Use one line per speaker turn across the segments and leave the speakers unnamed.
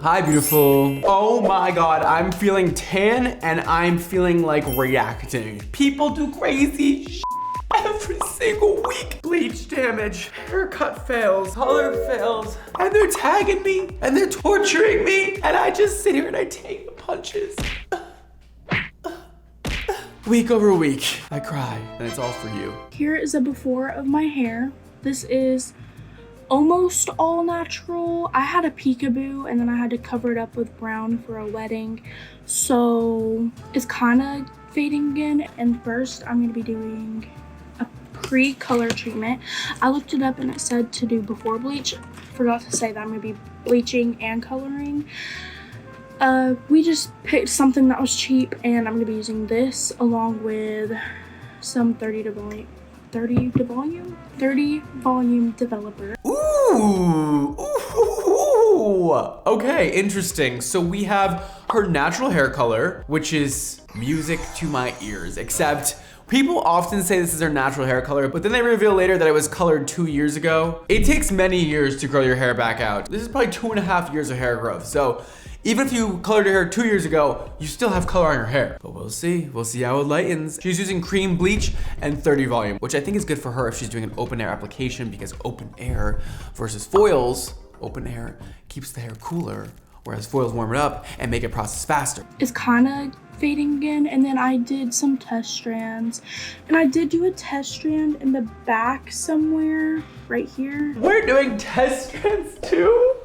Hi, beautiful. Oh my God, I'm feeling tan and I'm feeling like reacting. People do crazy shit every single week. Bleach damage, haircut fails, color fails, and they're tagging me and they're torturing me. And I just sit here and I take the punches. Week over week, I cry, and it's all for you.
Here is a before of my hair. This is almost all natural. I had a peekaboo and then I had to cover it up with brown for a wedding. So it's kind of fading again. And first I'm gonna be doing a pre-color treatment. I looked it up and it said to do before bleach. Forgot to say that I'm gonna be bleaching and coloring. We just picked something that was cheap and I'm gonna be using this along with some 30 volume developer.
Ooh. Okay, interesting. So we have her natural hair color, which is music to my ears, except people often say this is her natural hair color, but then they reveal later that it was colored 2 years ago. It takes many years to grow your hair back out. This is probably 2.5 years of hair growth. So even if you colored your hair 2 years ago, you still have color on your hair. But we'll see how it lightens. She's using cream bleach and 30 volume, which I think is good for her if she's doing an open air application, because open air versus foils, open air keeps the hair cooler, whereas foils warm it up and make it process faster.
It's kind of fading again, and then I did some test strands, and I did do a test strand in the back somewhere, right here.
We're doing test strands too?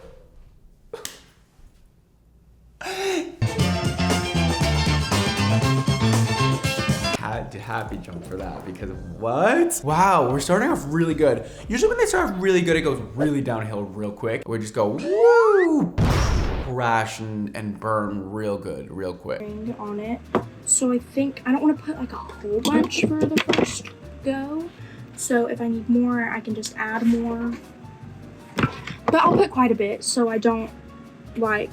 Had to happy jump for that, because what? Wow, we're starting off really good. Usually when they start off really good, it goes really downhill real quick. We just go woo, crash and burn real good, real quick.
On it. So I think I don't want to put like a whole bunch for the first go. So if I need more, I can just add more. But I'll put quite a bit so I don't like.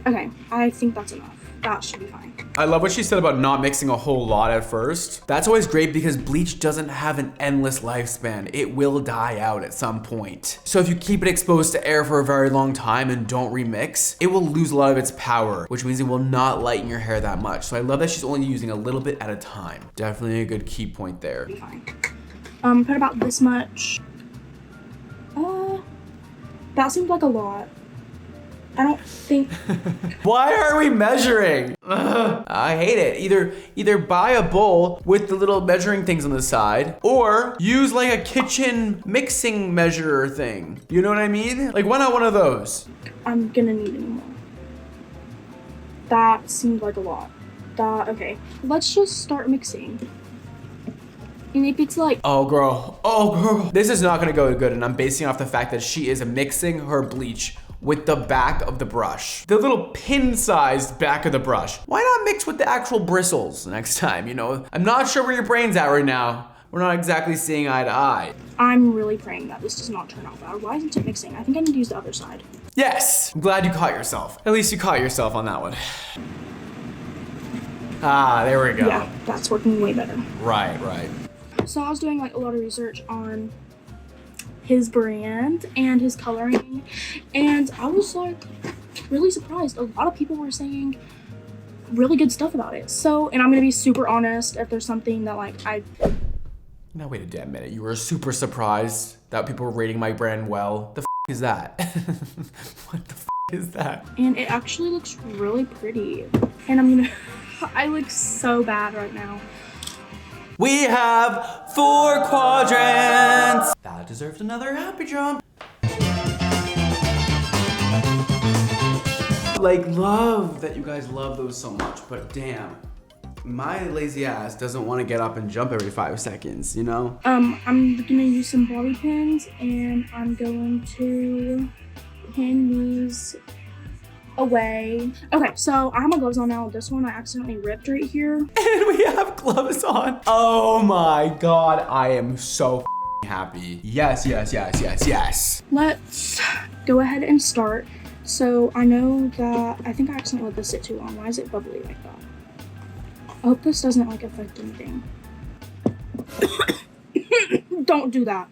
Okay, I think that's enough. That should be fine.
I love what she said about not mixing a whole lot at first. That's always great because bleach doesn't have an endless lifespan. It will die out at some point. So if you keep it exposed to air for a very long time and don't remix, it will lose a lot of its power, which means it will not lighten your hair that much. So I love that she's only using a little bit at a time. Definitely a good key point there.
Be fine. Put about this much. That seems like a lot. I don't think.
Why are we measuring? Ugh, I hate it. Either buy a bowl with the little measuring things on the side, or use like a kitchen mixing measurer thing. You know what I mean? Like, why not one of those?
I'm gonna need any more. That seemed like a lot. Okay. Let's just start mixing. And if it's like,
oh girl, this is not gonna go good, and I'm basing it off the fact that she is mixing her bleach with the back of the brush. The little pin-sized back of the brush. Why not mix with the actual bristles next time, you know? I'm not sure where your brain's at right now. We're not exactly seeing eye to eye.
I'm really praying that this does not turn out bad. Why isn't it mixing? I think I need to use the other side.
Yes, I'm glad you caught yourself. At least you caught yourself on that one. Ah, there we go.
Yeah, that's working way better.
Right.
So I was doing like a lot of research on his brand and his coloring, and I was like really surprised. A lot of people were saying really good stuff about it. So, and I'm gonna be super honest, if there's something that like
Now wait a damn minute, you were super surprised that people were rating my brand well? The is that? What the is that?
And it actually looks really pretty. And I look so bad right now.
We have 4 quadrants. That deserves another happy jump. Like, love that you guys love those so much, but damn, my lazy ass doesn't want to get up and jump every 5 seconds, you know?
I'm gonna use some bobby pins, and I'm going to pin these away. Okay, so I have my gloves on now. This one I accidentally ripped right here.
And we have gloves on. Oh my God, I am so happy. Yes.
Let's go ahead and start. So I know that, I think I accidentally let this sit too long. Why is it bubbly like that? I hope this doesn't like affect anything. Don't do that.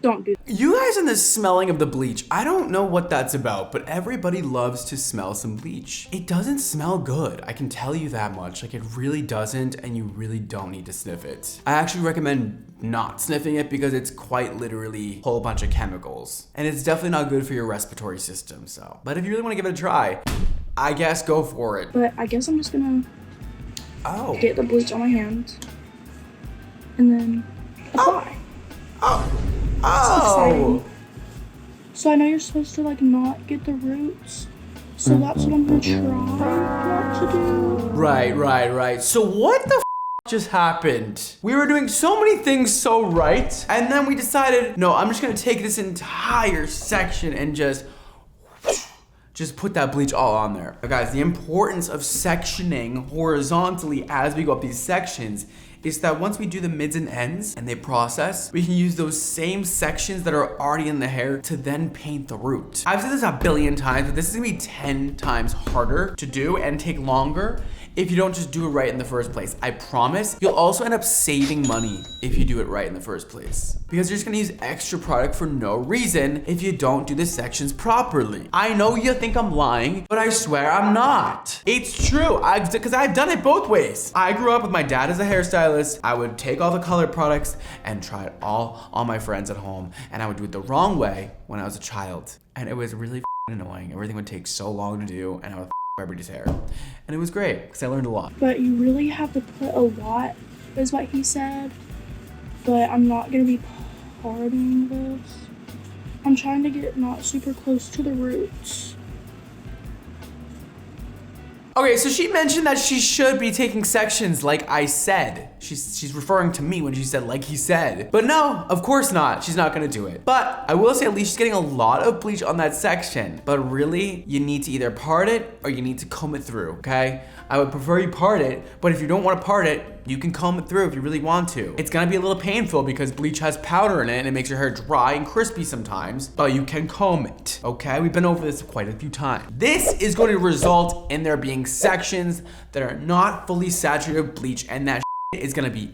don't do that.
You guys and the smelling of the bleach, I don't know what that's about, but everybody loves to smell some bleach. It doesn't smell good, I can tell you that much. Like, it really doesn't, and you really don't need to sniff it. I actually recommend not sniffing it because it's quite literally a whole bunch of chemicals. And it's definitely not good for your respiratory system, so. But if you really wanna give it a try, I guess go for it.
But I guess I'm just gonna get the bleach on my hands and then apply. That's exciting. So I know you're supposed to like not get the roots. So that's what I'm gonna try not to do.
Right. So what the just happened? We were doing so many things so right, and then we decided, no, I'm just gonna take this entire section and just put that bleach all on there. Now guys, the importance of sectioning horizontally as we go up these sections is that once we do the mids and ends and they process, we can use those same sections that are already in the hair to then paint the root. I've said this a billion times, but this is gonna be 10 times harder to do and take longer if you don't just do it right in the first place. I promise. You'll also end up saving money if you do it right in the first place, because you're just gonna use extra product for no reason if you don't do the sections properly. I know you think I'm lying, but I swear I'm not. It's true, because I've done it both ways. I grew up with my dad as a hairstylist. I would take all the color products and try it all on my friends at home, and I would do it the wrong way when I was a child. And it was really annoying. Everything would take so long to do, and I would everybody's hair. And it was great, because I learned a lot.
But you really have to put a lot, is what he said. But I'm not gonna be parting this. I'm trying to get not super close to the roots.
Okay, so she mentioned that she should be taking sections like I said. She's referring to me when she said like he said. But no, of course not. She's not gonna do it. But I will say at least she's getting a lot of bleach on that section. But really, you need to either part it or you need to comb it through, okay? I would prefer you part it, but if you don't want to part it, you can comb it through if you really want to. It's gonna be a little painful because bleach has powder in it and it makes your hair dry and crispy sometimes, but you can comb it, okay? We've been over this quite a few times. This is going to result in there being sections that are not fully saturated with bleach, and that is gonna be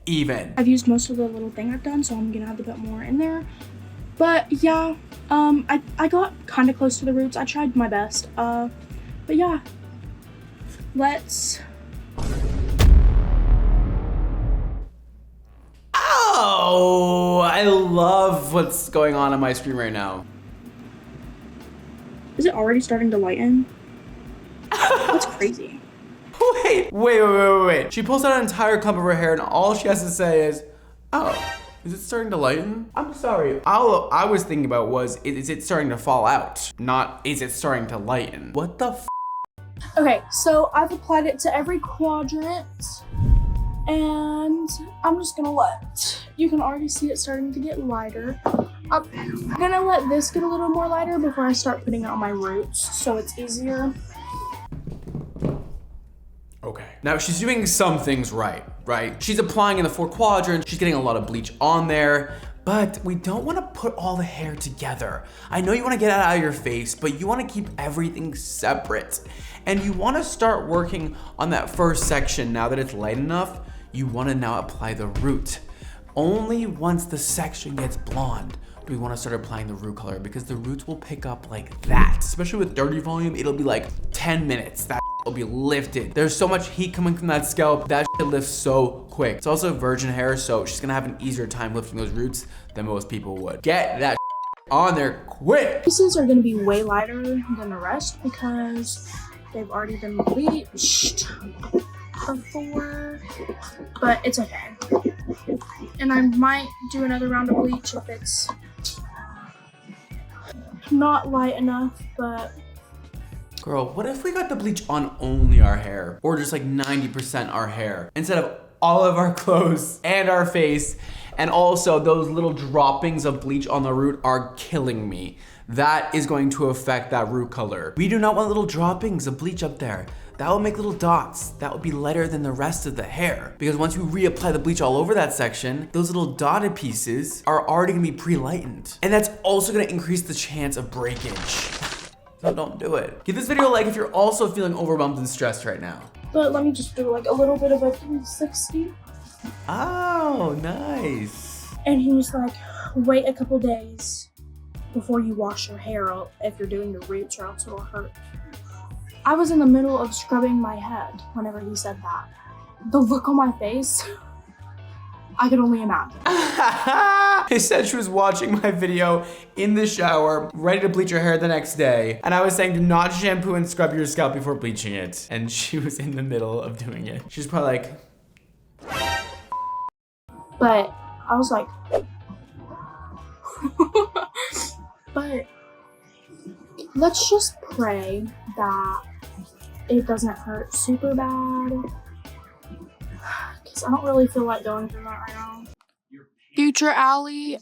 even.
I've used most of the little thing I've done, so I'm gonna have a bit more in there. But yeah, I got kind of close to the roots. I tried my best. But yeah, let's.
Oh, I love what's going on my screen right now.
Is it already starting to lighten? That's crazy.
Wait. She pulls out an entire clump of her hair and all she has to say is, oh, is it starting to lighten? I'm sorry. All I was thinking about was, is it starting to fall out? Not, is it starting to lighten? What the f?
Okay, so I've applied it to every quadrant. And I'm just gonna you can already see it starting to get lighter. I'm gonna let this get a little more lighter before I start putting it on my roots, so it's easier.
Okay. Now she's doing some things right? She's applying in the 4 quadrants, she's getting a lot of bleach on there, but we don't wanna put all the hair together. I know you wanna get it out of your face, but you wanna keep everything separate. And you wanna start working on that first section now that it's light enough. You wanna now apply the root. Only once the section gets blonde do we wanna start applying the root color, because the roots will pick up like that. Especially with dirty volume, it'll be like 10 minutes. That will be lifted. There's so much heat coming from that scalp, that lifts so quick. It's also virgin hair, so she's gonna have an easier time lifting those roots than most people would. Get that on there quick.
Pieces are gonna be way lighter than the rest because they've already been bleached before, but it's okay. And I might do another round of bleach if it's not light enough, but.
Girl, what if we got the bleach on only our hair? Or just like 90% our hair, instead of all of our clothes and our face? And also those little droppings of bleach on the root are killing me. That is going to affect that root color. We do not want little droppings of bleach up there. That will make little dots. That would be lighter than the rest of the hair. Because once you reapply the bleach all over that section, those little dotted pieces are already gonna be pre-lightened. And that's also gonna increase the chance of breakage. So don't do it. Give this video a like if you're also feeling overwhelmed and stressed right now.
But let me just do like a little bit of a 360.
Oh, nice.
And he was like, wait a couple days before you wash your hair out if you're doing the roots or else it'll hurt. I was in the middle of scrubbing my head whenever he said that. The look on my face, I could only imagine.
He said she was watching my video in the shower, ready to bleach her hair the next day. And I was saying, do not shampoo and scrub your scalp before bleaching it. And she was in the middle of doing it. She's probably like...
But I was like... But let's just pray that it doesn't hurt super bad. Because I don't really feel like going through that right now. Future Allie,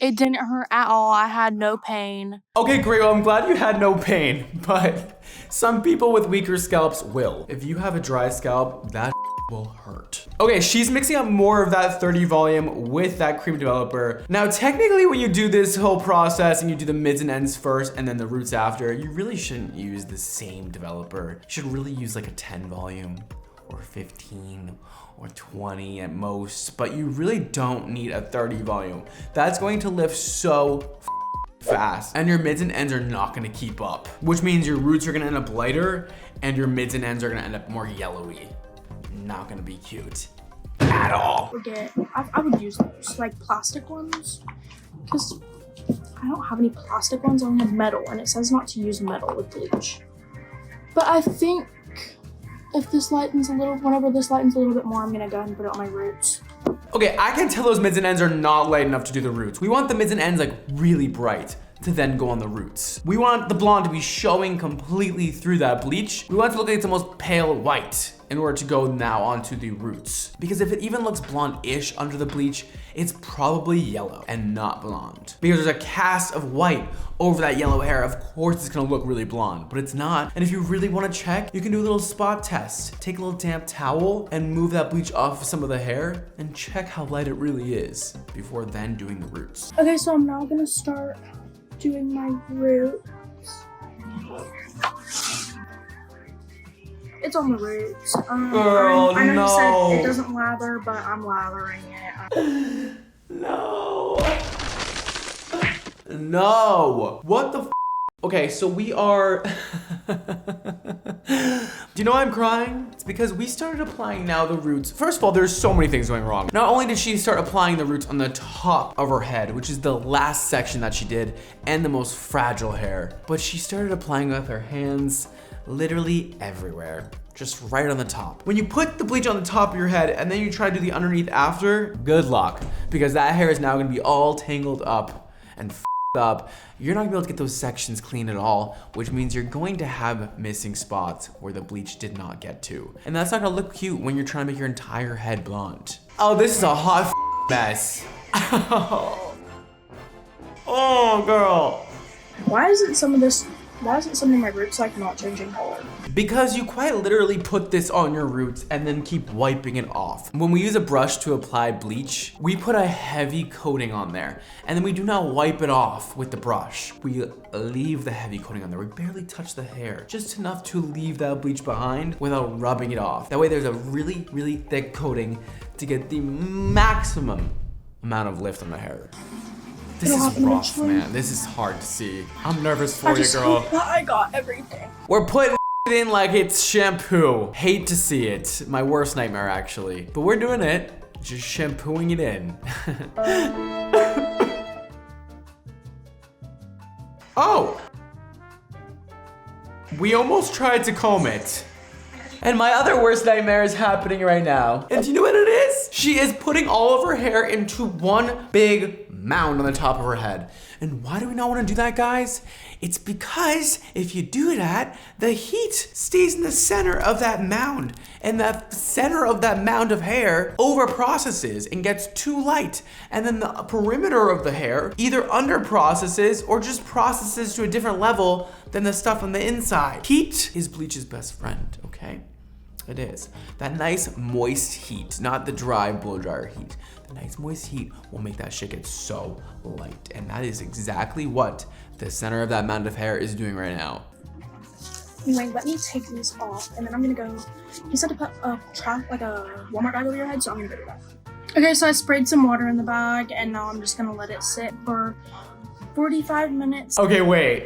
it didn't hurt at all. I had no pain.
Okay, great. Well, I'm glad you had no pain, but some people with weaker scalps will. If you have a dry scalp, that will hurt. Okay, she's mixing up more of that 30 volume with that cream developer. Now, technically, when you do this whole process and you do the mids and ends first and then the roots after, you really shouldn't use the same developer. You should really use like a 10 volume or 15 or 20 at most, but you really don't need a 30 volume. That's going to lift so fast, and your mids and ends are not gonna keep up, which means your roots are gonna end up lighter and your mids and ends are gonna end up more yellowy. Not gonna be cute at all.
I would use those, like plastic ones, because I don't have any plastic ones, I only have metal, and it says not to use metal with bleach. But I think if this lightens a little, whenever this lightens a little bit more, I'm gonna go ahead and put it on my roots.
Okay, I can tell those mids and ends are not light enough to do the roots. We want the mids and ends like really bright to then go on the roots. We want the blonde to be showing completely through that bleach. We want it to look like it's almost pale white in order to go now onto the roots. Because if it even looks blonde-ish under the bleach, it's probably yellow and not blonde. Because there's a cast of white over that yellow hair. Of course it's gonna look really blonde, but it's not. And if you really wanna check, you can do a little spot test. Take a little damp towel and move that bleach off of some of the hair and check how light it really is before then doing the roots.
Okay, so I'm now gonna start doing my roots. It's on the roots.
Girl,
I know
no.
you said it doesn't lather, but I'm lathering it.
No. No. What the f? Okay, so we are... Do you know why I'm crying? It's because we started applying now the roots. First of all, there's so many things going wrong. Not only did she start applying the roots on the top of her head, which is the last section that she did, and the most fragile hair, but she started applying with her hands literally everywhere. Just right on the top. When you put the bleach on the top of your head and then you try to do the underneath after, good luck. Because that hair is now gonna be all tangled up and up. You're not gonna be able to get those sections clean at all, which means you're going to have missing spots where the bleach did not get to. And that's not gonna look cute when you're trying to make your entire head blonde. Oh, this is a hot mess. Oh, girl.
Why isn't some of my roots like not changing color?
Because you quite literally put this on your roots and then keep wiping it off. When we use a brush to apply bleach, we put a heavy coating on there and then we do not wipe it off with the brush. We leave the heavy coating on there. We barely touch the hair, just enough to leave that bleach behind without rubbing it off. That way there's a really, really thick coating to get the maximum amount of lift on the hair. This is rough, man. This is hard to see. I'm nervous for you, girl.
Hope that I got everything.
We're putting it in like it's shampoo. Hate to see it. My worst nightmare, actually. But we're doing it. Just shampooing it in. Oh! We almost tried to comb it. And my other worst nightmare is happening right now. And do you know what it is? She is putting all of her hair into one big mound on the top of her head. And why do we not want to do that, guys? It's because if you do that, the heat stays in the center of that mound. And the center of that mound of hair over-processes and gets too light. And then the perimeter of the hair either under-processes or just processes to a different level than the stuff on the inside. Heat is bleach's best friend, okay? It is. That nice moist heat, not the dry blow dryer heat. The nice moist heat will make that shit get so light. And that is exactly what the center of that mound of hair is doing right now.
Anyway, let me take these off and then I'm gonna go. He said to put a Walmart bag over your head, so I'm gonna go do that. Okay, so I sprayed some water in the bag and now I'm just gonna let it sit for 45 minutes.
Okay, wait.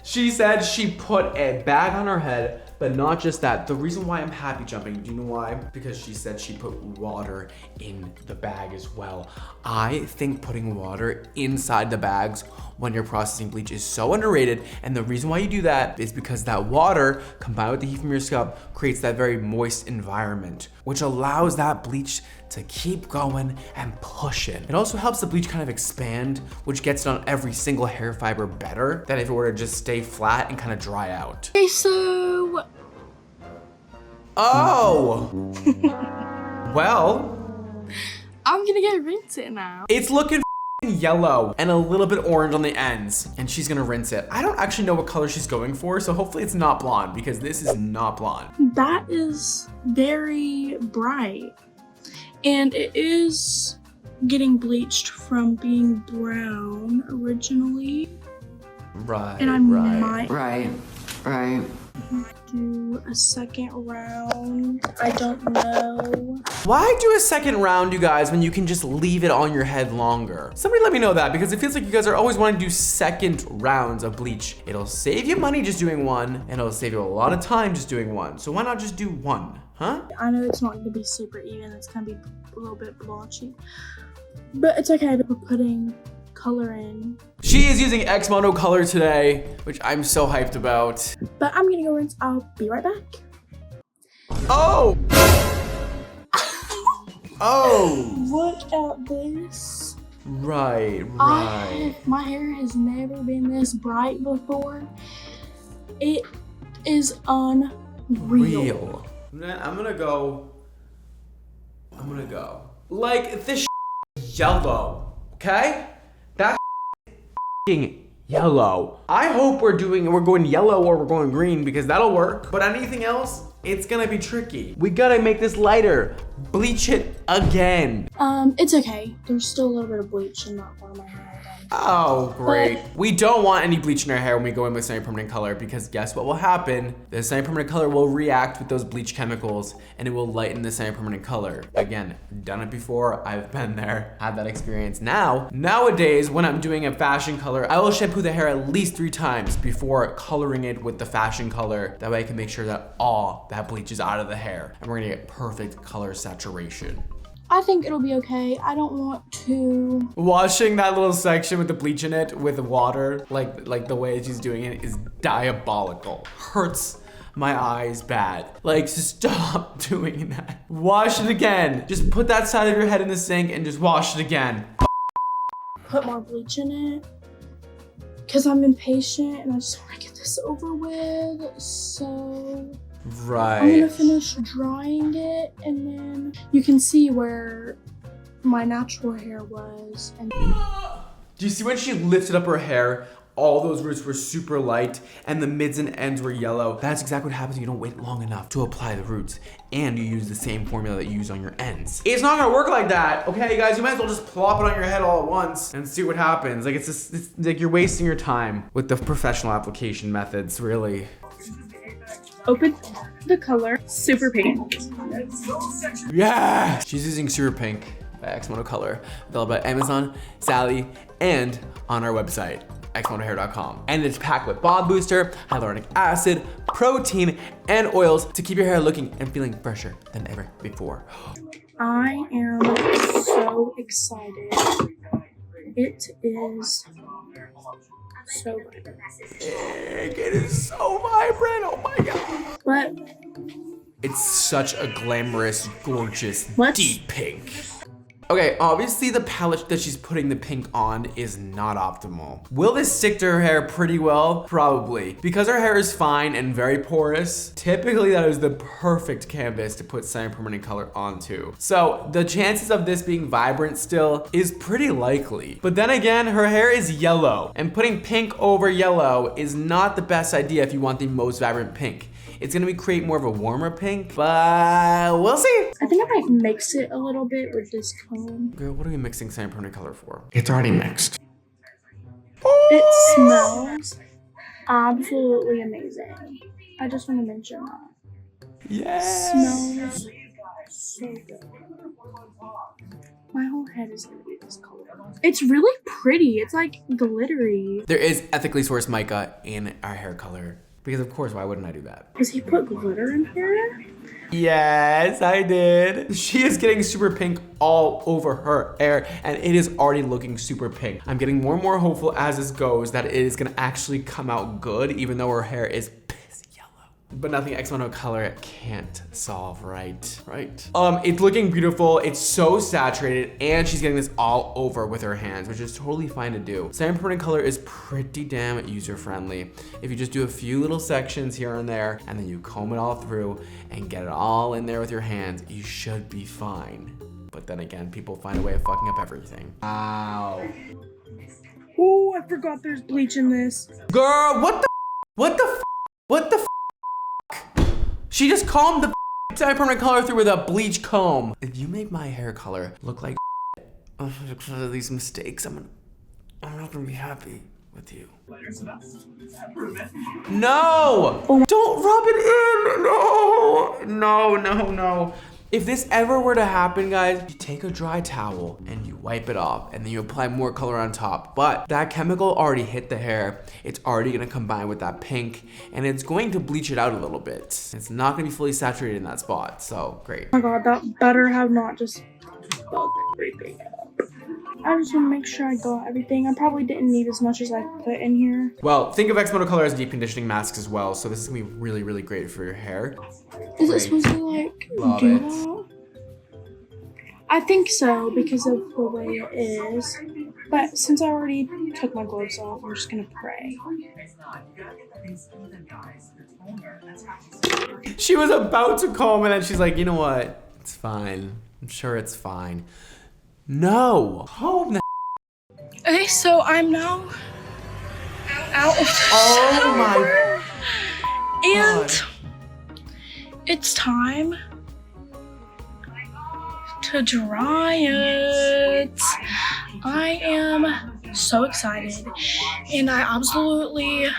She said she put a bag on her head, but not just that. The reason why I'm happy jumping, do you know why? Because she said she put water in the bag as well. I think putting water inside the bags when you're processing bleach is so underrated. And the reason why you do that is because that water combined with the heat from your scalp creates that very moist environment, which allows that bleach to keep going and pushing. It also helps the bleach kind of expand, which gets it on every single hair fiber better than if it were to just stay flat and kind of dry out.
Okay, so...
Oh! Well,
I'm gonna get rinse it now.
it's looking yellow and a little bit orange on the ends, and she's gonna rinse it. I don't actually know what color she's going for, so hopefully it's not blonde because this is not blonde.
That is very bright. And it is getting bleached from being brown originally.
Right,
And I might
Right.
do a second round. I don't know.
Why do a second round, you guys, when you can just leave it on your head longer? Somebody let me know that, because it feels like you guys are always wanting to do second rounds of bleach. It'll save you money just doing one, and it'll save you a lot of time just doing one. So why not just do one, huh?
I know it's not going to be super even. It's going to be a little bit blotchy. But it's okay. We're putting color in.
She is using XMONDO color today, which I'm so hyped about.
But I'm going to go rinse. I'll be right back.
Oh! Oh!
Look at this.
Right.
My hair has never been this bright before. It is unreal.
Real. I'm gonna go. Like, this yellow, okay? That's yellow. I hope we're going yellow or we're going green, because that'll work. But anything else, it's gonna be tricky. We gotta make this lighter. Bleach it again.
It's okay. There's still a little bit of bleach in that part of my hair.
Oh, great. We don't want any bleach in our hair when we go in with semi-permanent color, because guess what will happen? The semi-permanent color will react with those bleach chemicals and it will lighten the semi-permanent color. Again, done it before, I've been there, had that experience. Nowadays, when I'm doing a fashion color, I will shampoo the hair at least 3 times before coloring it with the fashion color. That way I can make sure that all that bleach is out of the hair and we're gonna get perfect color saturation.
I think it'll be okay. I don't want to.
Washing that little section with the bleach in it with water, like the way she's doing it, is diabolical. Hurts my eyes bad. Like, stop doing that. Wash it again. Just put that side of your head in the sink and just wash it again.
Put more bleach in it. Because I'm impatient and I just want to get this over with. So...
Right.
I'm gonna finish drying it, and then you can see where my natural hair was. And
Do you see when she lifted up her hair? All those roots were super light and the mids and ends were yellow. That's exactly what happens when you don't wait long enough to apply the roots and you use the same formula that you use on your ends. It's not gonna work like that, okay, guys? You might as well just plop it on your head all at once and see what happens. Like, it's like you're wasting your time with the professional application methods, really.
open the color Super Pink.
Yeah! She's using Super Pink by XMONDO color, available at Amazon, Sally, and on our website, xmondohair.com. And it's packed with bond booster, hyaluronic acid, protein, and oils to keep your hair looking and feeling fresher than ever before.
I am so excited. It is so vibrant.
It is so vibrant, oh my god.
But
It's such a glamorous, gorgeous,
Let's-
deep pink. Okay, obviously the palette that she's putting the pink on is not optimal. Will this stick to her hair pretty well? Probably. Because her hair is fine and very porous, typically that is the perfect canvas to put semi-permanent color onto. So the chances of this being vibrant still is pretty likely. But then again, her hair is yellow, and putting pink over yellow is not the best idea if you want the most vibrant pink. It's gonna create more of a warmer pink, but we'll see.
I think I might mix it a little bit with this comb.
Girl, what are we mixing semi-permanent color for? It's already mixed.
It smells absolutely amazing. I just want to mention that.
Yes.
Smells so good. My whole head is gonna be this color. It's really pretty. It's like glittery.
There is ethically sourced mica in our hair color. Because of course, why wouldn't I do that?
Does he put glitter in here?
Yes, I did. She is getting super pink all over her hair and it is already looking super pink. I'm getting more and more hopeful as this goes that it is gonna actually come out good even though her hair is piss yellow. But nothing XMONDO color can't solve, right? Right. It's looking beautiful. It's so saturated and she's getting this all over with her hands, which is totally fine to do. Sand permanent color is pretty damn user-friendly. If you just do a few little sections here and there, and then you comb it all through and get it all in there with your hands, you should be fine. But then again, people find a way of fucking up everything. Ow.
Oh, I forgot there's bleach in this.
Girl, what the She just combed the semi-permanent color through with a bleach comb. If you make my hair color look like because of these mistakes, I'm not gonna be happy with you. No! Don't rub it in! No. If this ever were to happen, guys, you take a dry towel and you wipe it off and then you apply more color on top. But that chemical already hit the hair. It's already gonna combine with that pink and it's going to bleach it out a little bit. It's not gonna be fully saturated in that spot, so great.
Oh my god, that better have not just fucked everything up. I just want to make sure I got everything. I probably didn't need as much as I put in here.
Well, think of XMONDO color as deep conditioning masks as well, so this is gonna be really, really great for your hair.
Is it supposed to like
Love
do
it.
that? I think so because of the way it is. But since I already took my gloves off, I'm just gonna pray.
She was about to comb and then she's like, you know what? It's fine. I'm sure it's fine. No. Comb the
Okay, so I'm now out of the
Oh my
shower. And
God.
it's time to dry it. I am so excited and I absolutely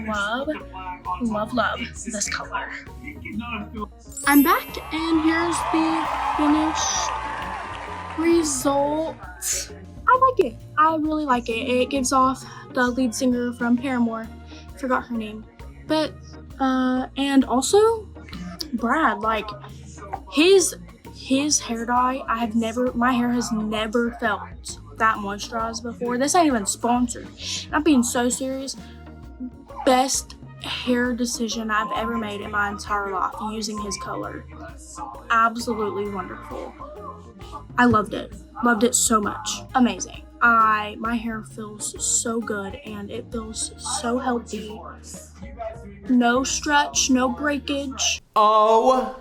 love this color. I'm back and here's the finished result. I like it. I really like it. It gives off the lead singer from Paramore. Forgot her name. But and also Brad, like his hair dye, my hair has never felt that moisturized before. This ain't even sponsored. I'm being so serious. Best hair decision I've ever made in my entire life using his color. Absolutely wonderful. I loved it. Loved it so much. Amazing. My hair feels so good and it feels so healthy. No stretch, no breakage.
Oh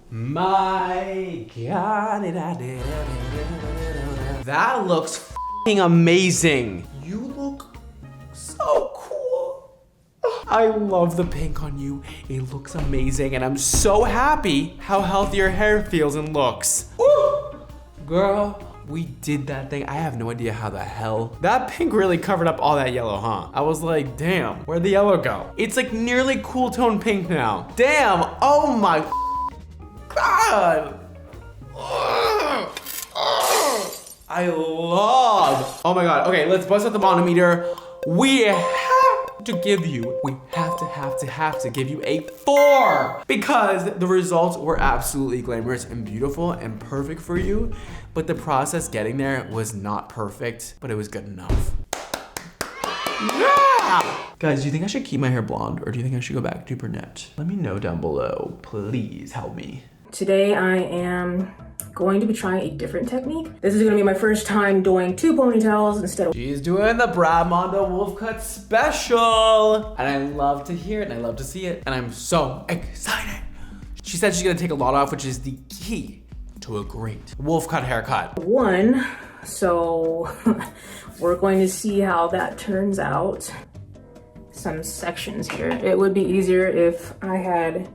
my God. That looks f***ing amazing. You look so cool. I love the pink on you. It looks amazing and I'm so happy how healthy your hair feels and looks. Ooh. Girl, we did that thing. I have no idea how the hell. That pink really covered up all that yellow, huh? I was like, damn, where'd the yellow go? It's like nearly cool tone pink now. Damn, oh my God. I love, oh my God. Okay, let's bust out the manometer. We have to give you a 4 because the results were absolutely glamorous and beautiful and perfect for you. But the process getting there was not perfect, but it was good enough. Yeah! Guys, do you think I should keep my hair blonde or do you think I should go back to brunette? Let me know down below. Please help me.
Today I am going to be trying a different technique. This is gonna be my first time doing 2 ponytails instead of
She's doing the Mondo Wolf Cut Special. And I love to hear it and I love to see it. And I'm so excited. She said she's gonna take a lot off, which is the key to a great wolf cut haircut.
1. So we're going to see how that turns out. Some sections here. It would be easier if I had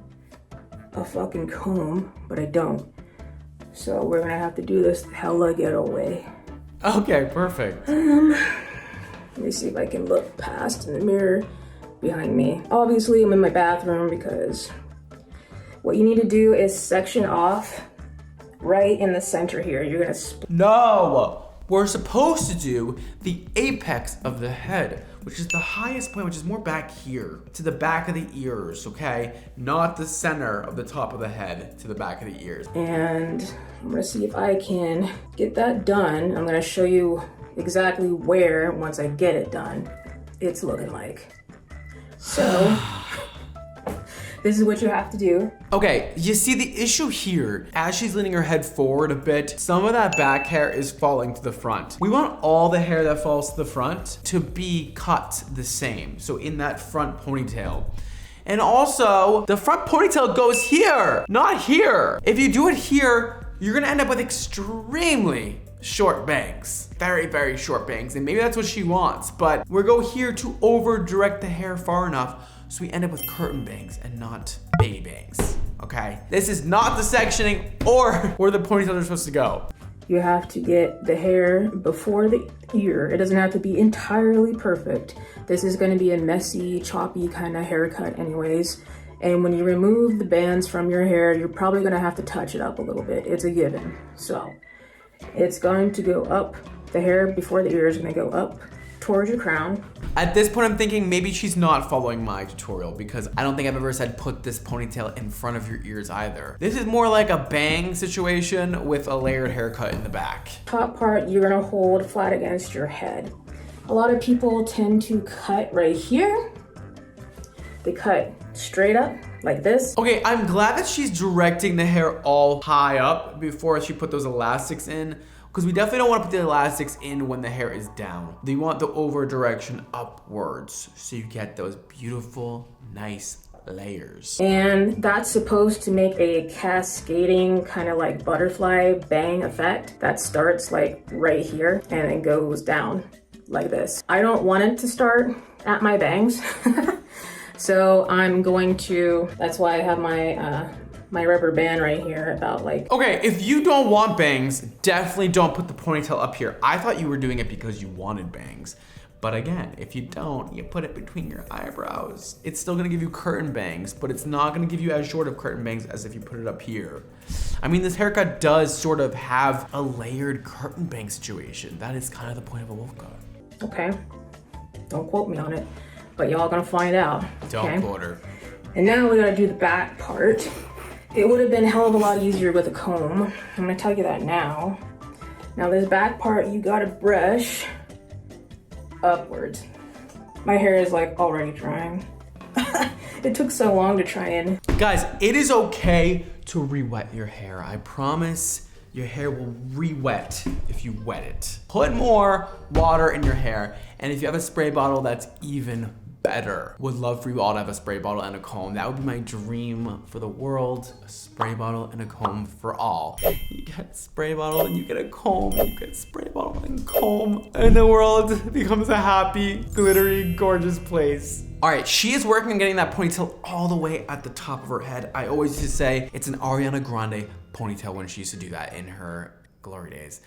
a fucking comb, but I don't. So we're gonna have to do this hella ghetto way.
Okay, perfect.
Let me see if I can look past in the mirror behind me. Obviously, I'm in my bathroom because What you need to do is section off right in the center here. You're gonna
No, we're supposed to do the apex of the head, which is the highest point, which is more back here, to the back of the ears, okay? Not the center of the top of the head, to the back of the ears.
And I'm gonna see if I can get that done. I'm gonna show you exactly where, once I get it done, it's looking like. So, this is what you have to do.
Okay, you see the issue here, as she's leaning her head forward a bit, some of that back hair is falling to the front. We want all the hair that falls to the front to be cut the same. So in that front ponytail. And also, the front ponytail goes here, not here. If you do it here, you're gonna end up with extremely short bangs. Very, very short bangs. And maybe that's what she wants, but we'll go here to over direct the hair far enough so we end up with curtain bangs and not baby bangs, okay? This is not the sectioning or where the ponytails are supposed to go.
You have to get the hair before the ear. It doesn't have to be entirely perfect. This is gonna be a messy, choppy kind of haircut anyways. And when you remove the bands from your hair, you're probably gonna have to touch it up a little bit. It's a given. So it's going to go up. The hair before the ear is gonna go up towards your crown.
At this point, I'm thinking maybe she's not following my tutorial because I don't think I've ever said put this ponytail in front of your ears either. This is more like a bang situation with a layered haircut in the back.
Top part, you're gonna hold flat against your head. A lot of people tend to cut right here. They cut straight up like this.
Okay, I'm glad that she's directing the hair all high up before she put those elastics in, because we definitely don't want to put the elastics in when the hair is down. You want the over direction upwards so you get those beautiful, nice layers.
And that's supposed to make a cascading kind of like butterfly bang effect that starts like right here and then goes down like this. I don't want it to start at my bangs. So I'm going to, that's why I have my rubber band right here about like.
Okay, if you don't want bangs, definitely don't put the ponytail up here. I thought you were doing it because you wanted bangs. But again, if you don't, you put it between your eyebrows. It's still gonna give you curtain bangs, but it's not gonna give you as short of curtain bangs as if you put it up here. I mean, this haircut does sort of have a layered curtain bang situation. That is kind of the point of a wolf cut.
Okay, don't quote me on it, but y'all gonna find out.
Don't quote her.
And now we gotta do the back part. It would have been a hell of a lot easier with a comb. I'm gonna tell you that now. Now this back part, you gotta brush upwards. My hair is like already drying. It took so long to try and.
Guys, it is okay to re-wet your hair. I promise your hair will re-wet if you wet it. Put more water in your hair, and if you have a spray bottle, that's even better. Would love for you all to have a spray bottle and a comb. That would be my dream for the world. A spray bottle and a comb for all. You get a spray bottle and you get a comb, and you get spray bottle and comb, and the world becomes a happy, glittery, gorgeous place. All right, she is working on getting that ponytail all the way at the top of her head. I always used to say it's an Ariana Grande ponytail when she used to do that in her glory days.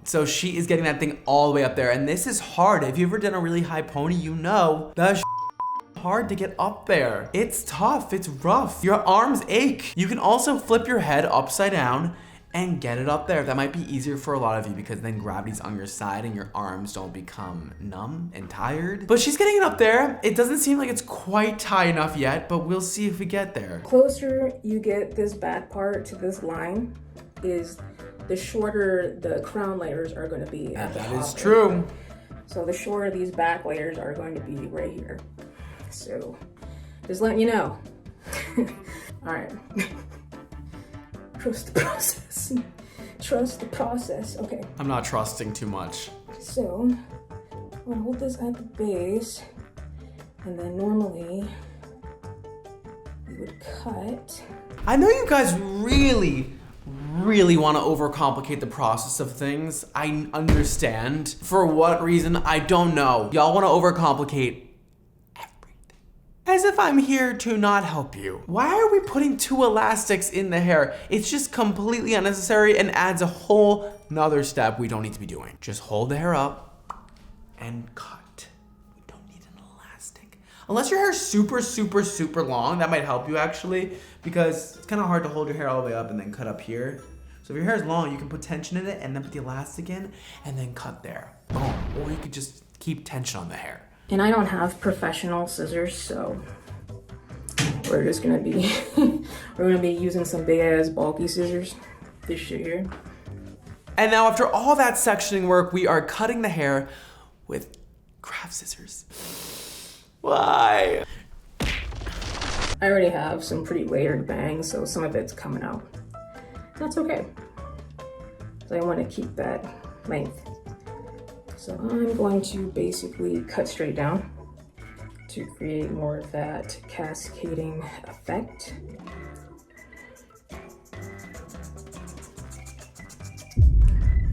So she is getting that thing all the way up there, and this is hard. If you've ever done a really high pony, you know that's hard to get up there. It's tough, it's rough. Your arms ache. You can also flip your head upside down and get it up there. That might be easier for a lot of you because then gravity's on your side and your arms don't become numb and tired. But she's getting it up there. It doesn't seem like it's quite high enough yet, but we'll see if we get there.
Closer you get this back part to this line is the shorter the crown layers are going to be at the top. That is
true.
So the shorter these back layers are going to be right here. So just letting you know. All right. Trust the process. Trust the process. Okay.
I'm not trusting too much.
So I'm gonna hold this at the base, and then normally you would cut.
I know you guys really want to overcomplicate the process of things. I understand. For what reason, I don't know. Y'all want to overcomplicate everything. As if I'm here to not help you. Why are we putting 2 elastics in the hair? It's just completely unnecessary and adds a whole nother step we don't need to be doing. Just hold the hair up and cut. We don't need an elastic. Unless your hair is super, super, super long, that might help you actually, because it's kind of hard to hold your hair all the way up and then cut up here. So if your hair is long, you can put tension in it and then put the elastic in and then cut there. Boom. Or you could just keep tension on the hair.
And I don't have professional scissors, so we're just gonna be using some big ass bulky scissors. This shit here.
And now after all that sectioning work, we are cutting the hair with craft scissors. Why?
I already have some pretty layered bangs, so some of it's coming out. That's okay. So I want to keep that length. So I'm going to basically cut straight down to create more of that cascading effect.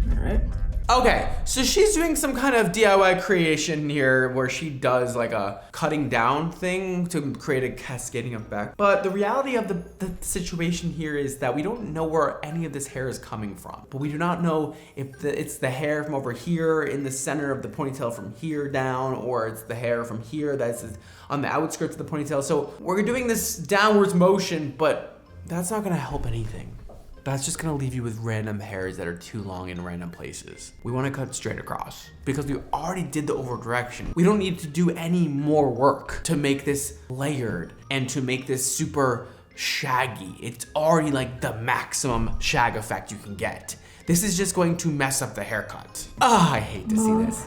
All right.
Okay, so she's doing some kind of DIY creation here where she does like a cutting down thing to create a cascading effect. But the reality of the situation here is that we don't know where any of this hair is coming from. But we do not know if it's the hair from over here in the center of the ponytail from here down, or it's the hair from here that's on the outskirts of the ponytail. So we're doing this downwards motion, but that's not gonna help anything. That's just gonna leave you with random hairs that are too long in random places. We wanna cut straight across because we already did the over direction. We don't need to do any more work to make this layered and to make this super shaggy. It's already like the maximum shag effect you can get. This is just going to mess up the haircut. Ah, I hate to see this.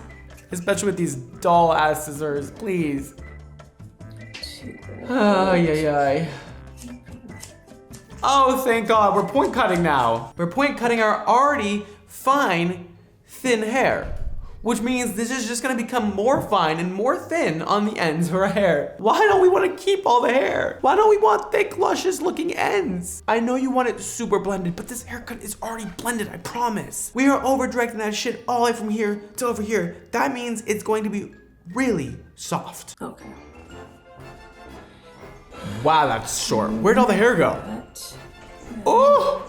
Especially with these doll ass scissors, please. Ay, ay, ay. Oh, thank God, we're point cutting now. We're point cutting our already fine, thin hair, which means this is just gonna become more fine and more thin on the ends of our hair. Why don't we wanna keep all the hair? Why don't we want thick, luscious looking ends? I know you want it super blended, but this haircut is already blended, I promise. We are over directing that shit all the way from here to over here. That means it's going to be really soft.
Okay.
Wow, that's short. Where'd all the hair go? Oh!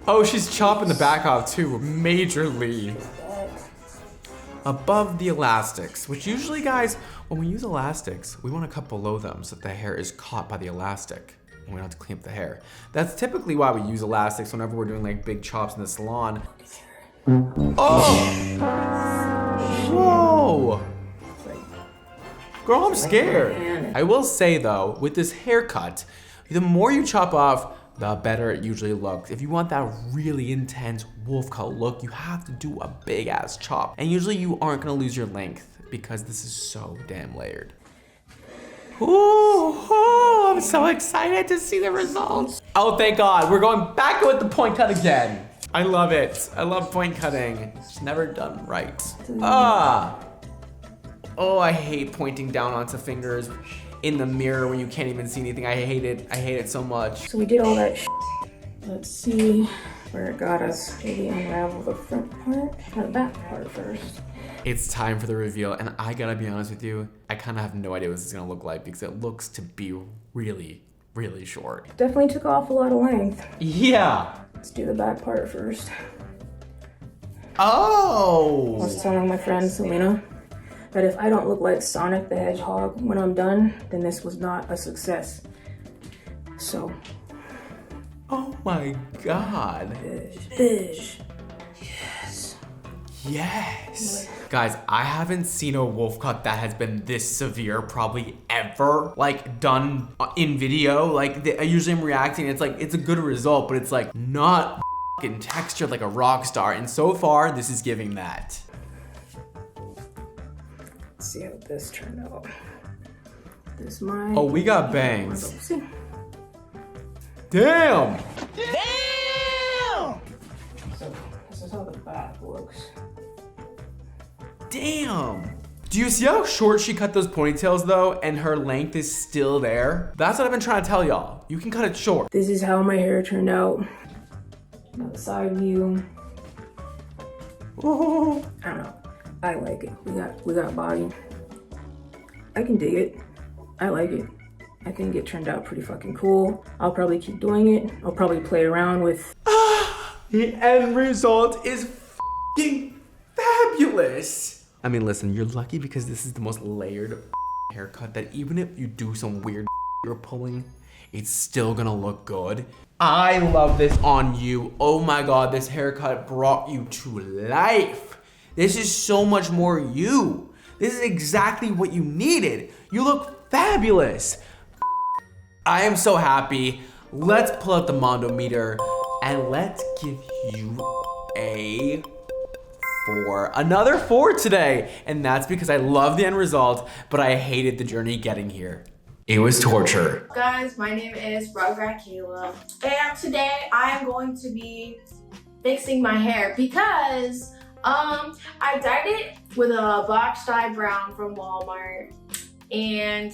Oh, she's chopping the back off too, majorly. Above the elastics, which usually, guys, when we use elastics, we want to cut below them so that the hair is caught by the elastic and we don't have to clean up the hair. That's typically why we use elastics whenever we're doing like big chops in the salon. Oh! Whoa! Girl, I'm scared. I will say though, with this haircut, the more you chop off, the better it usually looks. If you want that really intense wolf cut look, you have to do a big ass chop. And usually you aren't gonna lose your length because this is so damn layered. Ooh, I'm so excited to see the results. Oh, thank God, we're going back with the point cut again. I love it. I love point cutting. It's never done right. Ah. Oh, I hate pointing down onto fingers in the mirror when you can't even see anything. I hate it. I hate it so much.
So we did all that shit. Let's see where it got us. Maybe unravel the front part or the back part first.
It's time for the reveal, and I gotta be honest with you, I kind of have no idea what this is gonna look like because it looks to be really, really short.
Definitely took off a lot of length.
Yeah.
Let's do the back part first.
Oh.
I was telling my friend Selena that if I don't look like Sonic the Hedgehog when I'm done, then this was not a success. So.
Oh my God.
Fish. Yes.
Yes. Guys, I haven't seen a wolf cut that has been this severe probably ever, like done in video. Like I usually am reacting, it's like, it's a good result, but it's like not fucking textured like a rock star. And so far, this is giving that.
Let's see how this turned out. This my.
Oh, we got bangs.
See.
Damn.
Damn. So this is how the back looks.
Damn. Do you see how short she cut those ponytails though, and her length is still there? That's what I've been trying to tell y'all. You can cut it short.
This is how my hair turned out. Now the side view.
Oh.
I don't know. I like it. We got body. I can dig it. I like it. I think it turned out pretty fucking cool. I'll probably keep doing it. I'll probably play around with.
The end result is fucking fabulous. I mean, listen, you're lucky because this is the most layered haircut that even if you do some weird you're pulling, it's still gonna look good. I love this on you. Oh my God, this haircut brought you to life. This is so much more you. This is exactly what you needed. You look fabulous. I am so happy. Let's pull out the Mondo meter and let's give you a 4. Another 4 today. And that's because I love the end result, but I hated the journey getting here. It was torture.
Guys, my name is Rugrat Kayla, and today I am going to be fixing my hair because I dyed it with a box dye brown from Walmart, and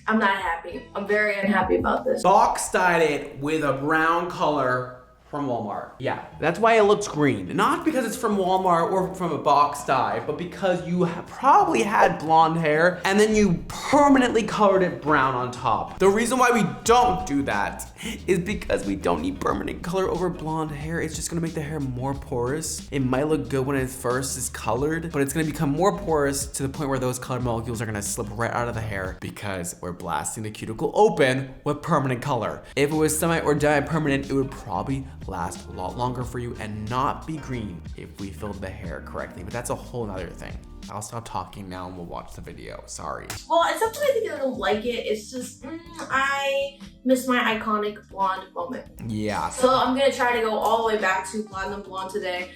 I'm not happy. I'm very unhappy about this.
Box dyed it with a brown color from Walmart. Yeah, that's why it looks green. Not because it's from Walmart or from a box dye, but because you probably had blonde hair and then you permanently colored it brown on top. The reason why we don't do that is because we don't need permanent color over blonde hair. It's just gonna make the hair more porous. It might look good when it first is colored, but it's gonna become more porous to the point where those color molecules are gonna slip right out of the hair because we're blasting the cuticle open with permanent color. If it was semi or permanent, it would probably last a lot longer for you and not be green if we filled the hair correctly, but that's a whole nother thing. I'll stop talking now and we'll watch the video. Sorry.
Well, it's not that I think I don't like it. It's just, I miss my iconic blonde moment.
Yeah.
So I'm gonna try to go all the way back to platinum blonde today.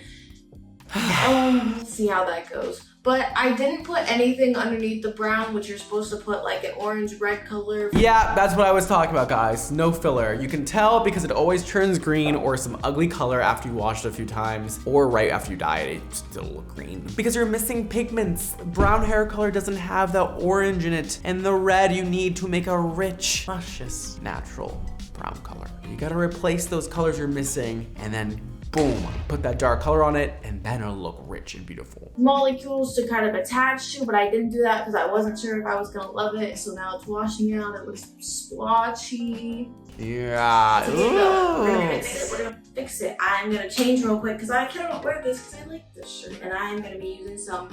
We'll see how that goes. But I didn't put anything underneath the brown, which you're supposed to put like an orange red color.
Yeah, that's what I was talking about, guys. No filler. You can tell because it always turns green or some ugly color after you wash it a few times, or right after you dye it, it still look green. Because you're missing pigments. Brown hair color doesn't have the orange in it and the red you need to make a rich, luscious, natural brown color. You gotta replace those colors you're missing and then boom, put that dark color on it and then it'll look rich and beautiful.
Molecules to kind of attach to, but I didn't do that because I wasn't sure if I was gonna love it. So now it's washing out, it looks splotchy.
Yeah.
So we're gonna fix it, we're gonna fix it. I'm gonna change real quick because I cannot wear this because I like this shirt. And I'm gonna be using some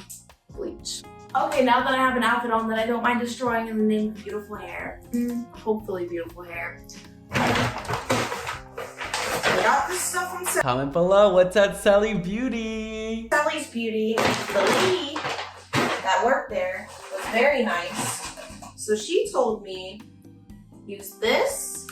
bleach. Okay, now that I have an outfit on that I don't mind destroying in the name of beautiful hair. Hopefully beautiful hair. I got this stuff on sale.
Comment below, what's at Sally Beauty?
Sally's Beauty, the lady that worked there was very nice. So she told me, use this.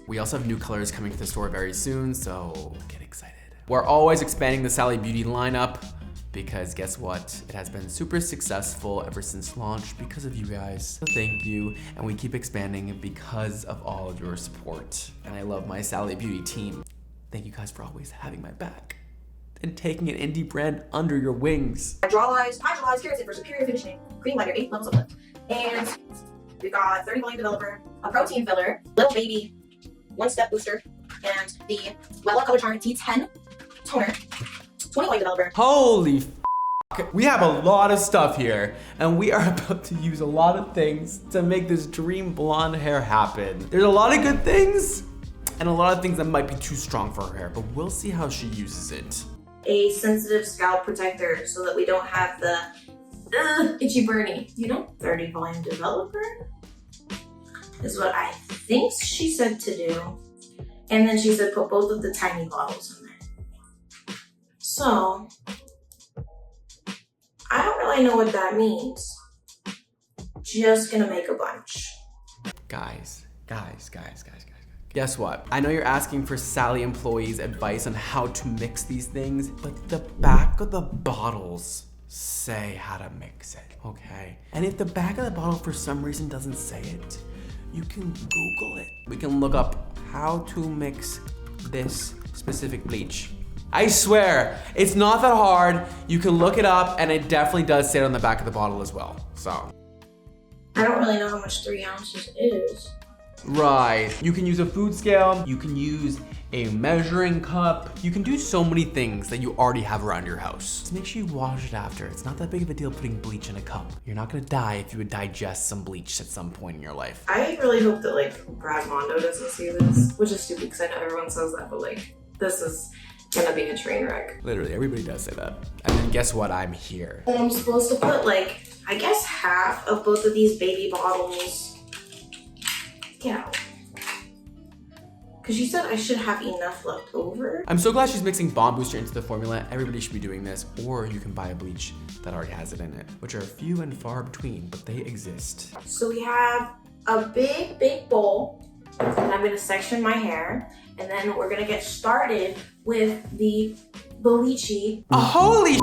We also have new colors coming to the store very soon, so get excited. We're always expanding the Sally Beauty lineup because guess what? It has been super successful ever since launch because of you guys. So thank you, and we keep expanding because of all of your support. And I love my Sally Beauty team. Thank you guys for always having my back and taking an indie brand under your wings.
Hydrolyzed keratin for superior finishing, cream lighter, 8 levels of lift. And we've got 30 volume developer, a protein filler, little baby, 1-step booster, and the Wella Color Charm D10 toner, 20 volume developer.
Holy f***. We have a lot of stuff here, and we are about to use a lot of things to make this dream blonde hair happen. There's a lot of good things, and a lot of things that might be too strong for her hair, but we'll see how she uses it.
A sensitive scalp protector so that we don't have the itchy burny, you know? 30 volume developer is what I think she said to do. And then she said put both of the tiny bottles in there. So, I don't really know what that means. Just gonna make a bunch.
Guys. Guess what? I know you're asking for Sally employees' advice on how to mix these things, but the back of the bottles say how to mix it, okay? And if the back of the bottle for some reason doesn't say it, you can Google it. We can look up how to mix this specific bleach. I swear, it's not that hard. You can look it up and it definitely does say it on the back of the bottle as well, so.
I don't really know how much 3 ounces is.
Right, you can use a food scale, you can use a measuring cup, you can do so many things that you already have around your house. Just make sure you wash it after. It's not that big of a deal putting bleach in a cup. You're not gonna die if you would digest some bleach at some point in your life.
I really hope that like Mondo doesn't see this, which is stupid because I know everyone says that, but like this is gonna be a train wreck.
Literally, everybody does say that. And then guess what? I'm here.
And I'm supposed to put like, I guess half of both of these baby bottles. Get out. Because you said I should have enough left over.
I'm so glad she's mixing Bond Booster into the formula. Everybody should be doing this, or you can buy a bleach that already has it in it, which are few and far between, but they exist.
So we have a big bowl, and I'm gonna section my hair, and then we're gonna get started with the bleachy.
Holy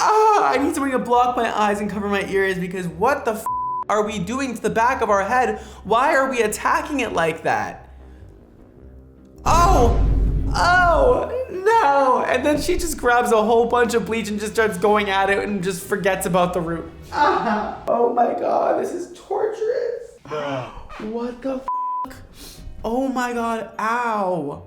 I need something to block my eyes and cover my ears because what the are we doing to the back of our head? Why are we attacking it like that? Oh no! And then she just grabs a whole bunch of bleach and just starts going at it and just forgets about the root. Oh my god, this is torturous. What the Oh my god, ow.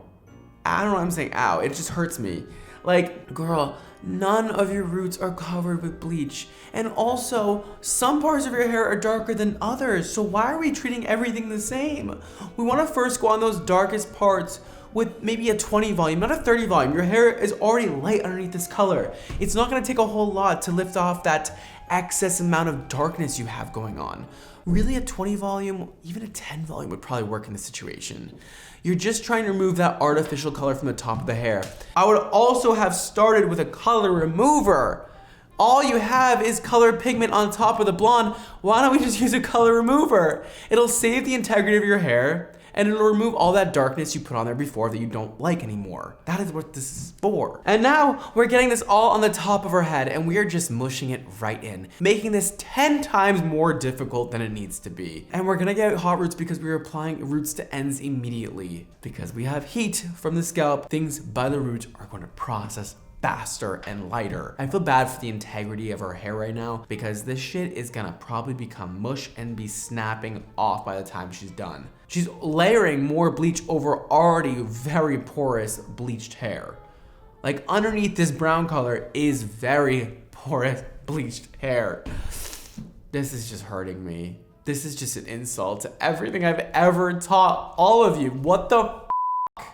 I don't know why I'm saying ow, it just hurts me. Like, girl, none of your roots are covered with bleach. And also, some parts of your hair are darker than others, so why are we treating everything the same? We wanna first go on those darkest parts with maybe a 20 volume, not a 30 volume. Your hair is already light underneath this color. It's not gonna take a whole lot to lift off that excess amount of darkness you have going on. Really, a 20 volume, even a 10 volume would probably work in this situation. You're just trying to remove that artificial color from the top of the hair. I would also have started with a color remover. All you have is colored pigment on top of the blonde. Why don't we just use a color remover? It'll save the integrity of your hair, and it'll remove all that darkness you put on there before that you don't like anymore. That is what this is for. And now we're getting this all on the top of our head and we are just mushing it right in, making this 10 times more difficult than it needs to be. And we're gonna get hot roots because we're applying roots to ends immediately. Because we have heat from the scalp, things by the roots are gonna process faster and lighter. I feel bad for the integrity of her hair right now because this shit is gonna probably become mush and be snapping off by the time she's done. She's layering more bleach over already very porous bleached hair. Like underneath this brown color is very porous bleached hair. This is just hurting me. This is just an insult to everything I've ever taught all of you. What the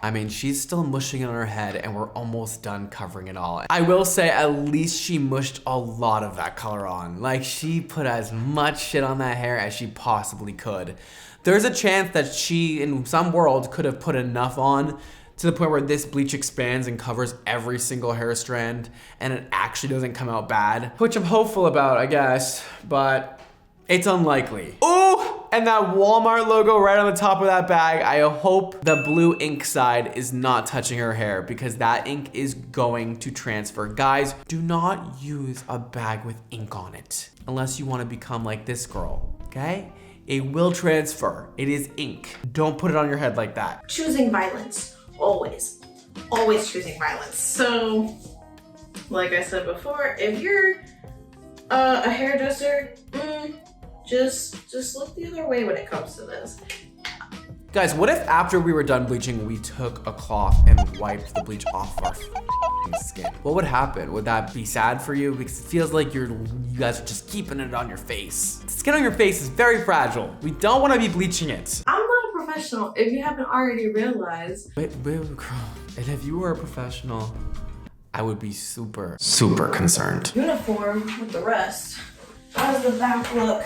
I mean, she's still mushing in her head and we're almost done covering it all. I will say at least she mushed a lot of that color on. Like she put as much shit on that hair as she possibly could. There's a chance that she, in some world, could have put enough on to the point where this bleach expands and covers every single hair strand and it actually doesn't come out bad, which I'm hopeful about, I guess, but it's unlikely. Ooh! And that Walmart logo right on the top of that bag, I hope the blue ink side is not touching her hair because that ink is going to transfer. Guys, do not use a bag with ink on it unless you want to become like this girl, okay? It will transfer. It is ink. Don't put it on your head like that.
Choosing violence, always. Always choosing violence. So, like I said before, if you're a hairdresser, just look the other way when it comes to this.
Guys, what if after we were done bleaching, we took a cloth and wiped the bleach off our skin? What would happen? Would that be sad for you? Because it feels like you guys are just keeping it on your face. The skin on your face is very fragile. We don't want to be bleaching it.
I'm not a professional, if you haven't already realized.
Wait, girl. And if you were a professional, I would be super concerned.
Uniform with the rest. How does the back look?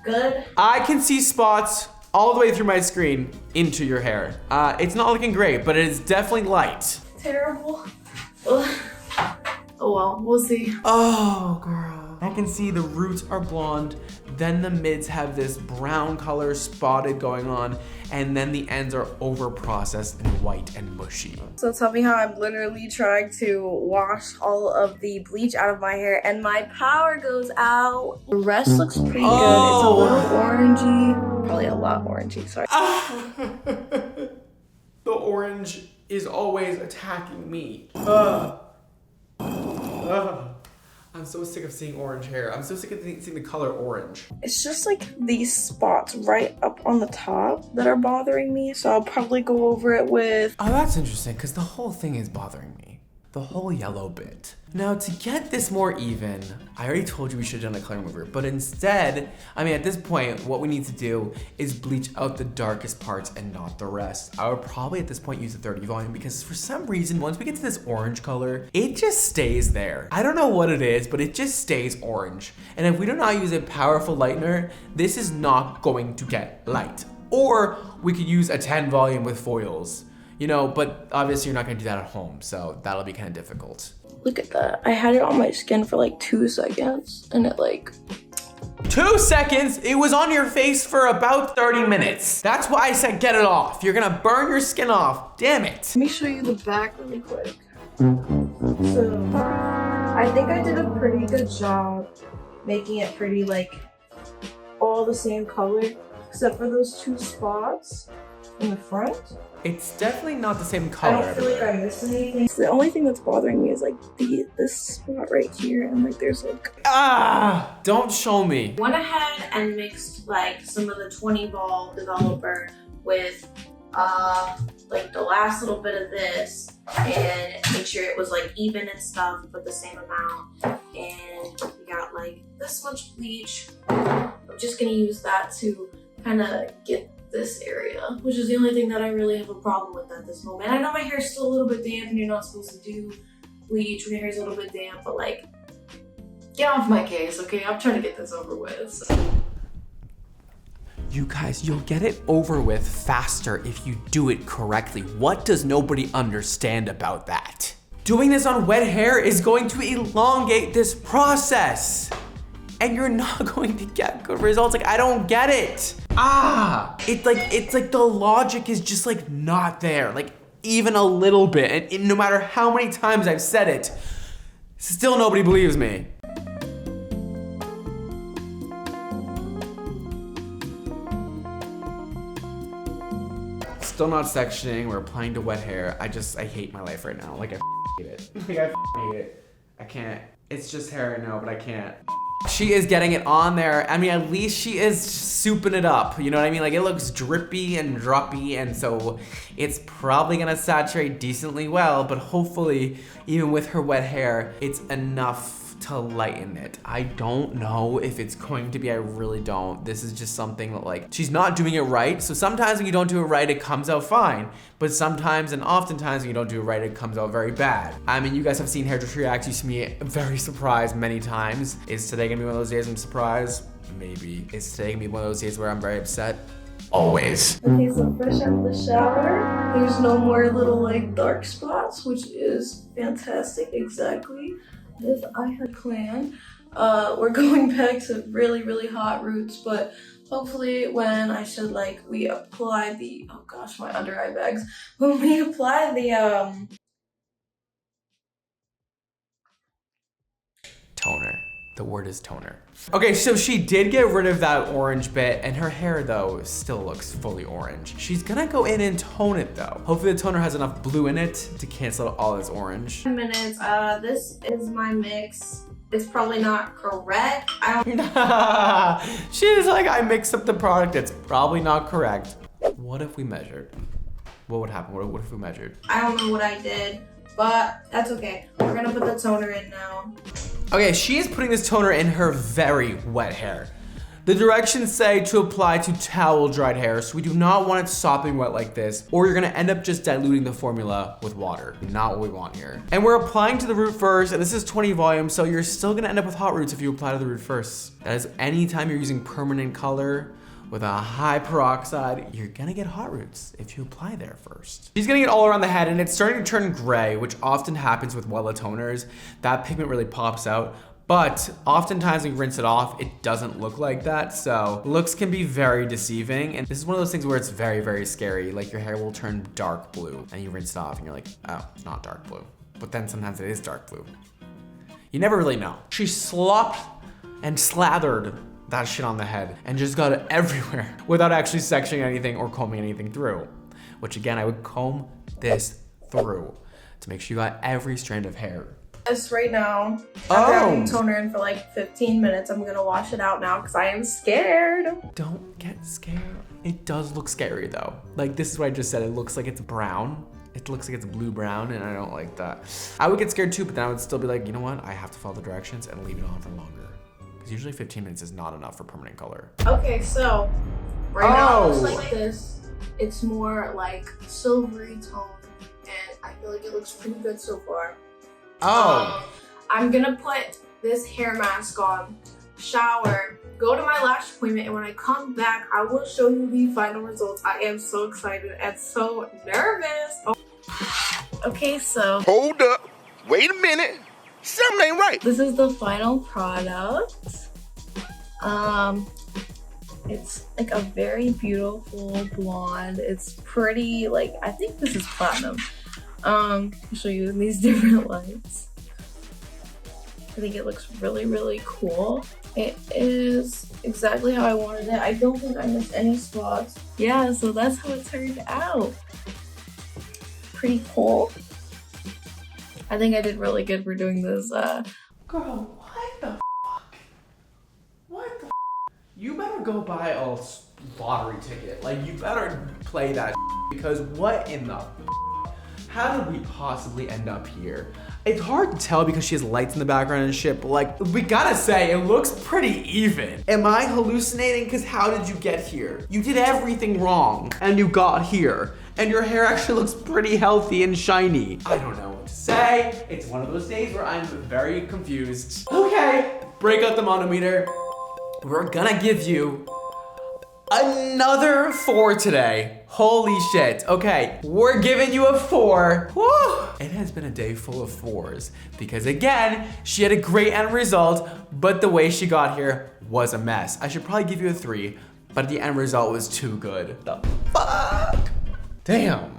Good?
I can see spots all the way through my screen into your hair. It's not looking great, but it is definitely light.
Terrible. Ugh. Oh well, we'll see.
Oh, girl. I can see the roots are blonde, then the mids have this brown color spotted going on, and then the ends are over processed and white and mushy.
So tell me how I'm literally trying to wash all of the bleach out of my hair and my power goes out. The rest looks pretty good. It's a little orangey, probably a lot orangey, sorry.
The orange is always attacking me. I'm so sick of seeing orange hair. I'm so sick of seeing the color orange.
It's just like these spots right up on the top that are bothering me. So I'll probably go over it with...
Oh, that's interesting, because the whole thing is bothering me. The whole yellow bit. Now to get this more even, I already told you we should have done a color remover, but instead, I mean at this point, what we need to do is bleach out the darkest parts and not the rest. I would probably at this point use the 30 volume because for some reason, once we get to this orange color, it just stays there. I don't know what it is, but it just stays orange. And if we do not use a powerful lightener, this is not going to get light. Or we could use a 10 volume with foils, you know, but obviously you're not gonna do that at home, so that'll be kind of difficult.
Look at that. I had it on my skin for like 2 seconds and it like...
2 seconds? It was on your face for about 30 minutes. That's why I said get it off. You're gonna burn your skin off. Damn it.
Let me show you the back really quick. So, I think I did a pretty good job making it pretty like all the same color, except for those 2 spots in the front.
It's definitely not the same
I
color.
don't feel like I missed anything. The only thing that's bothering me is like this spot right here, and like there's like...
Ah! Don't show me.
Went ahead and mixed like some of the 20 ball developer with like the last little bit of this and make sure it was like even and stuff, but the same amount. And we got like this much bleach. I'm just gonna use that to kind of get this area, which is the only thing that I really have a problem with at this moment. I know my hair's still a little bit damp and you're not supposed to do bleach when your hair's a little bit damp, but like, get off my case, okay? I'm trying to get this over with. So.
You guys, you'll get it over with faster if you do it correctly. What does nobody understand about that? Doing this on wet hair is going to elongate this process. And you're not going to get good results. Like, I don't get it. It's like the logic is just like not there. Like even a little bit. And no matter how many times I've said it, still nobody believes me. Still not sectioning, we're applying to wet hair. I hate my life right now. Like I hate it. Like I hate it. I can't. It's just hair right now, but I can't. She is getting it on there. I mean, at least she is souping it up. You know what I mean? Like it looks drippy and droppy, and so it's probably gonna saturate decently well, but hopefully, even with her wet hair, it's enough to lighten it. I don't know if it's going to be, I really don't. This is just something that like, she's not doing it right. So sometimes when you don't do it right, it comes out fine. But sometimes and oftentimes when you don't do it right, it comes out very bad. I mean, you guys have seen hairdresser react. You see me very surprised many times. Is today gonna be one of those days I'm surprised? Maybe. Is today gonna be one of those days where I'm very upset? Always.
Okay, so fresh out of the shower, there's no more little like dark spots, which is fantastic, exactly as I had planned. We're going back to really hot roots, but hopefully when we apply the, oh gosh, my under eye bags, when we apply the
toner. The word is toner. Okay, so she did get rid of that orange bit, and her hair though still looks fully orange. She's gonna go in and tone it though. Hopefully the toner has enough blue in it to cancel out all this orange.
Minutes. This is my mix. It's probably not correct.
She's like, I mixed up the product. It's probably not correct. What if we measured? What would happen? What if we measured?
I don't know what I did, but that's okay. We're gonna put the toner in now.
Okay, she is putting this toner in her very wet hair. The directions say to apply to towel dried hair, so we do not want it sopping wet like this, or you're gonna end up just diluting the formula with water. Not what we want here. And we're applying to the root first, and this is 20 volume, so you're still gonna end up with hot roots if you apply to the root first. That is anytime you're using permanent color with a high peroxide, you're gonna get hot roots if you apply there first. She's getting it all around the head, and it's starting to turn gray, which often happens with Wella toners. That pigment really pops out. But oftentimes when you rinse it off, it doesn't look like that. So looks can be very deceiving. And this is one of those things where it's very scary. Like your hair will turn dark blue and you rinse it off and you're like, oh, it's not dark blue. But then sometimes it is dark blue. You never really know. She slopped and slathered that shit on the head and just got it everywhere without actually sectioning anything or combing anything through. Which again, I would comb this through to make sure you got every strand of hair.
This right now, after having toner in for like 15 minutes, I'm gonna wash it out now because I am scared.
Don't get scared. It does look scary though. Like this is what I just said. It looks like it's brown. it looks like it's blue-brown and I don't like that. I would get scared too, but then I would still be like, you know what? I have to follow the directions and leave it on for longer. Because usually 15 minutes is not enough for permanent color.
Okay, so right now it looks like this. It's more like silvery tone, and I feel like it looks pretty good so far.
Oh.
I'm gonna put this hair mask on, shower, go to my lash appointment, and when I come back, I will show you the final results. I am so excited and so nervous. Oh. Okay, so
Hold up. Wait a minute. Something ain't right.
this is the final product. It's like a very beautiful blonde. It's pretty, like, I think this is platinum. I'll show you in these different lights. I think it looks really, really cool. It is exactly how I wanted it. I don't think I missed any spots. Yeah, so that's how it turned out. Pretty cool. I think I did really good for doing this.
Girl, what the fuck? What the You better go buy a lottery ticket. Like, you better play that because what in the how did we possibly end up here? It's hard to tell because she has lights in the background and shit, but like, we gotta say, it looks pretty even. Am I hallucinating? Because how did you get here? You did everything wrong and you got here. And your hair actually looks pretty healthy and shiny. I don't know what to say. It's one of those days where I'm very confused. Okay, break out the Mondo meter. We're gonna give you another 4 today. Holy shit. Okay, we're giving you a 4. Woo! It has been a day full of 4s because again, she had a great end result, but the way she got here was a mess. I should probably give you a 3, but the end result was too good. The fuck? Damn.